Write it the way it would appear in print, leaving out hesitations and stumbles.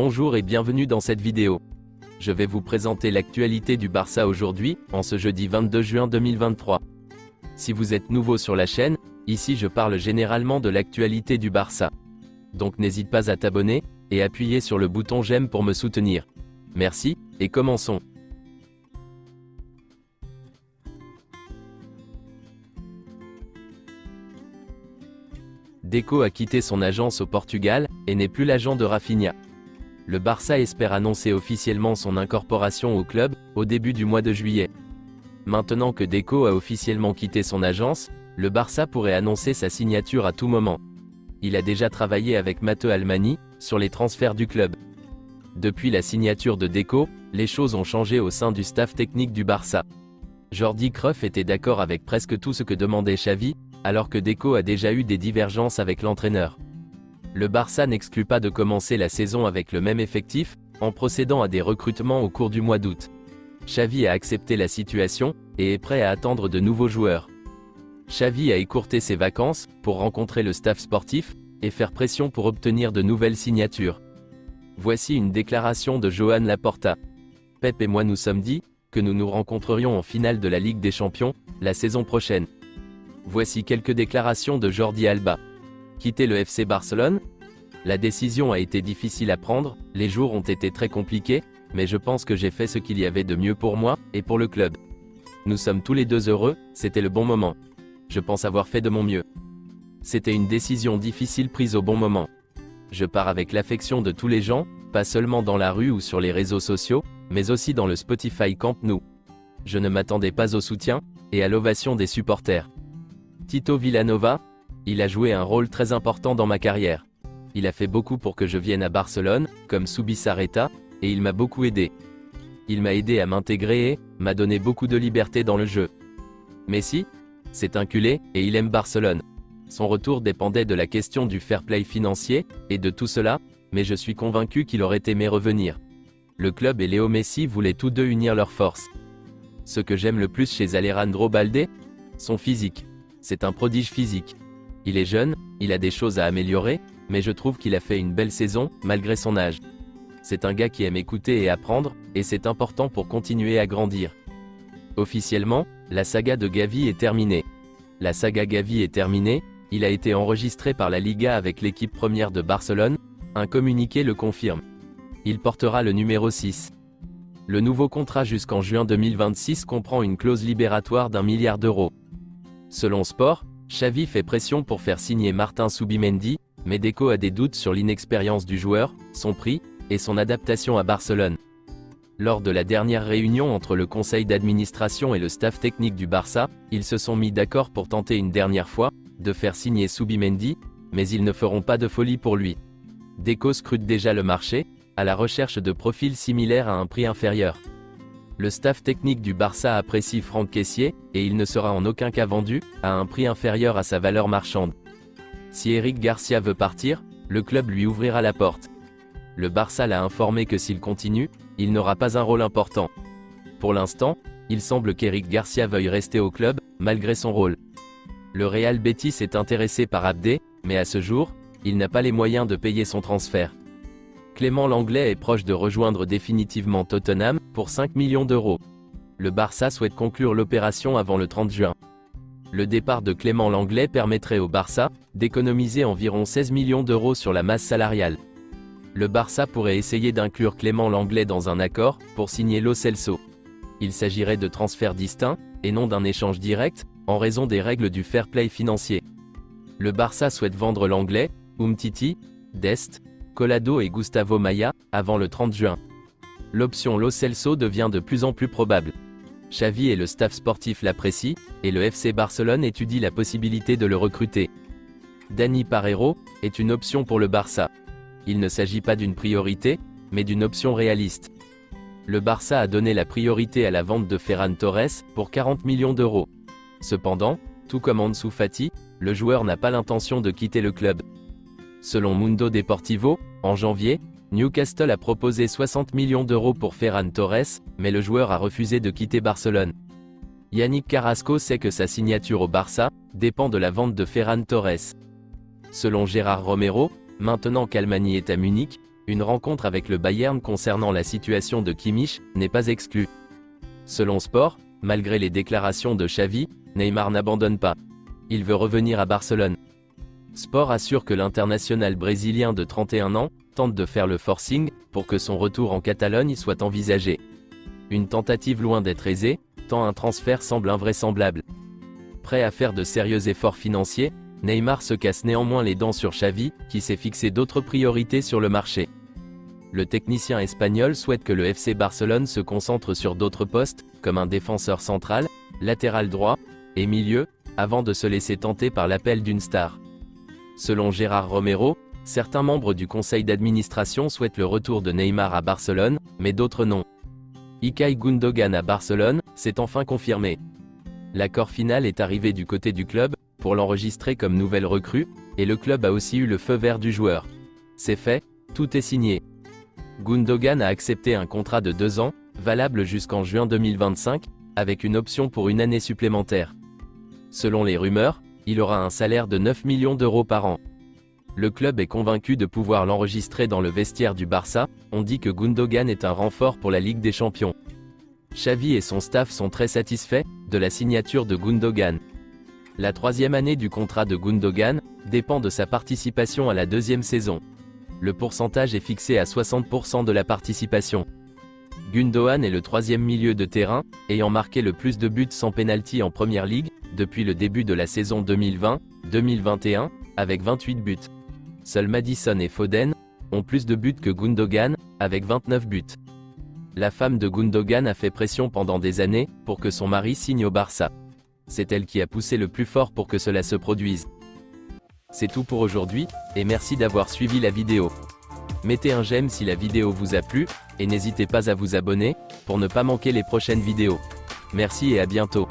Bonjour et bienvenue dans cette vidéo. Je vais vous présenter l'actualité du Barça aujourd'hui, en ce jeudi 22 juin 2023. Si vous êtes nouveau sur la chaîne, ici je parle généralement de l'actualité du Barça. Donc n'hésite pas à t'abonner, et appuyer sur le bouton j'aime pour me soutenir. Merci, et commençons. Deco a quitté son agence au Portugal, et n'est plus l'agent de Rafinha. Le Barça espère annoncer officiellement son incorporation au club, au début du mois de juillet. Maintenant que Deco a officiellement quitté son agence, le Barça pourrait annoncer sa signature à tout moment. Il a déjà travaillé avec Matteo Almani, sur les transferts du club. Depuis la signature de Deco, les choses ont changé au sein du staff technique du Barça. Jordi Cruyff était d'accord avec presque tout ce que demandait Xavi, alors que Deco a déjà eu des divergences avec l'entraîneur. Le Barça n'exclut pas de commencer la saison avec le même effectif, en procédant à des recrutements au cours du mois d'août. Xavi a accepté la situation, et est prêt à attendre de nouveaux joueurs. Xavi a écourté ses vacances, pour rencontrer le staff sportif, et faire pression pour obtenir de nouvelles signatures. Voici une déclaration de Joan Laporta. Pep et moi nous sommes dit, que nous nous rencontrerions en finale de la Ligue des Champions, la saison prochaine. Voici quelques déclarations de Jordi Alba. Quitter le FC Barcelone? La décision a été difficile à prendre, les jours ont été très compliqués, mais je pense que j'ai fait ce qu'il y avait de mieux pour moi, et pour le club. Nous sommes tous les deux heureux, c'était le bon moment. Je pense avoir fait de mon mieux. C'était une décision difficile prise au bon moment. Je pars avec l'affection de tous les gens, pas seulement dans la rue ou sur les réseaux sociaux, mais aussi dans le Spotify Camp Nou. Je ne m'attendais pas au soutien, et à l'ovation des supporters. Tito Vilanova? Il a joué un rôle très important dans ma carrière. Il a fait beaucoup pour que je vienne à Barcelone, comme Subisarreta, et il m'a beaucoup aidé. Il m'a aidé à m'intégrer et m'a donné beaucoup de liberté dans le jeu. Messi? C'est un culé, et il aime Barcelone. Son retour dépendait de la question du fair play financier, et de tout cela, mais je suis convaincu qu'il aurait aimé revenir. Le club et Léo Messi voulaient tous deux unir leurs forces. Ce que j'aime le plus chez Alejandro Balde? Son physique. C'est un prodige physique. Il est jeune, il a des choses à améliorer, mais je trouve qu'il a fait une belle saison, malgré son âge. C'est un gars qui aime écouter et apprendre, et c'est important pour continuer à grandir. Officiellement, la saga de Gavi est terminée. La saga Gavi est terminée, il a été enregistré par la Liga avec l'équipe première de Barcelone, un communiqué le confirme. Il portera le numéro 6. Le nouveau contrat jusqu'en juin 2026 comprend une clause libératoire d'1 milliard d'euros. Selon Sport, Xavi fait pression pour faire signer Martin Zubimendi, mais Deco a des doutes sur l'inexpérience du joueur, son prix, et son adaptation à Barcelone. Lors de la dernière réunion entre le conseil d'administration et le staff technique du Barça, ils se sont mis d'accord pour tenter une dernière fois, de faire signer Zubimendi, mais ils ne feront pas de folie pour lui. Deco scrute déjà le marché, à la recherche de profils similaires à un prix inférieur. Le staff technique du Barça apprécie Franck Kessié, et il ne sera en aucun cas vendu, à un prix inférieur à sa valeur marchande. Si Eric Garcia veut partir, le club lui ouvrira la porte. Le Barça l'a informé que s'il continue, il n'aura pas un rôle important. Pour l'instant, il semble qu'Eric Garcia veuille rester au club, malgré son rôle. Le Real Betis est intéressé par Abdé, mais à ce jour, il n'a pas les moyens de payer son transfert. Clément Lenglet est proche de rejoindre définitivement Tottenham, pour 5 millions d'euros. Le Barça souhaite conclure l'opération avant le 30 juin. Le départ de Clément Lenglet permettrait au Barça d'économiser environ 16 millions d'euros sur la masse salariale. Le Barça pourrait essayer d'inclure Clément Lenglet dans un accord, pour signer Lo Celso. Il s'agirait de transferts distincts, et non d'un échange direct, en raison des règles du fair play financier. Le Barça souhaite vendre Lenglet, Umtiti, Dest, Collado et Gustavo Maia, avant le 30 juin. L'option Lo Celso devient de plus en plus probable. Xavi et le staff sportif l'apprécient, et le FC Barcelone étudie la possibilité de le recruter. Dani Parejo est une option pour le Barça. Il ne s'agit pas d'une priorité, mais d'une option réaliste. Le Barça a donné la priorité à la vente de Ferran Torres, pour 40 millions d'euros. Cependant, tout comme Ansu Fati, le joueur n'a pas l'intention de quitter le club. Selon Mundo Deportivo, en janvier, Newcastle a proposé 60 millions d'euros pour Ferran Torres, mais le joueur a refusé de quitter Barcelone. Yannick Carrasco sait que sa signature au Barça dépend de la vente de Ferran Torres. Selon Gérard Romero, maintenant qu'Almani est à Munich, Une rencontre avec le Bayern concernant la situation de Kimmich n'est pas exclue. Selon Sport, malgré les déclarations de Xavi, Neymar n'abandonne pas. Il veut revenir à Barcelone. Sport assure que l'international brésilien de 31 ans tente de faire le forcing pour que son retour en Catalogne soit envisagé. Une tentative loin d'être aisée, tant un transfert semble invraisemblable. Prêt à faire de sérieux efforts financiers, Neymar se casse néanmoins les dents sur Xavi, qui s'est fixé d'autres priorités sur le marché. Le technicien espagnol souhaite que le FC Barcelone se concentre sur d'autres postes, comme un défenseur central, latéral droit, et milieu, avant de se laisser tenter par l'appel d'une star. Selon Gérard Romero, certains membres du conseil d'administration souhaitent le retour de Neymar à Barcelone, mais d'autres non. Ilkay Gundogan à Barcelone, c'est enfin confirmé. L'accord final est arrivé du côté du club, pour l'enregistrer comme nouvelle recrue, et le club a aussi eu le feu vert du joueur. C'est fait, tout est signé. Gundogan a accepté un contrat de 2 ans, valable jusqu'en juin 2025, avec une option pour une année supplémentaire. Selon les rumeurs, il aura un salaire de 9 millions d'euros par an. Le club est convaincu de pouvoir l'enregistrer dans le vestiaire du Barça. On dit que Gundogan est un renfort pour la Ligue des Champions. Xavi et son staff sont très satisfaits de la signature de Gundogan. La 3e année du contrat de Gundogan dépend de sa participation à la 2e saison. Le pourcentage est fixé à 60% de la participation. Gundogan est le 3e milieu de terrain, ayant marqué le plus de buts sans pénalty en Première Ligue, depuis le début de la saison 2020-2021, avec 28 buts. Seuls Maddison et Foden ont plus de buts que Gundogan, avec 29 buts. La femme de Gundogan a fait pression pendant des années, pour que son mari signe au Barça. C'est elle qui a poussé le plus fort pour que cela se produise. C'est tout pour aujourd'hui, et merci d'avoir suivi la vidéo. Mettez un j'aime si la vidéo vous a plu, et n'hésitez pas à vous abonner, pour ne pas manquer les prochaines vidéos. Merci et à bientôt.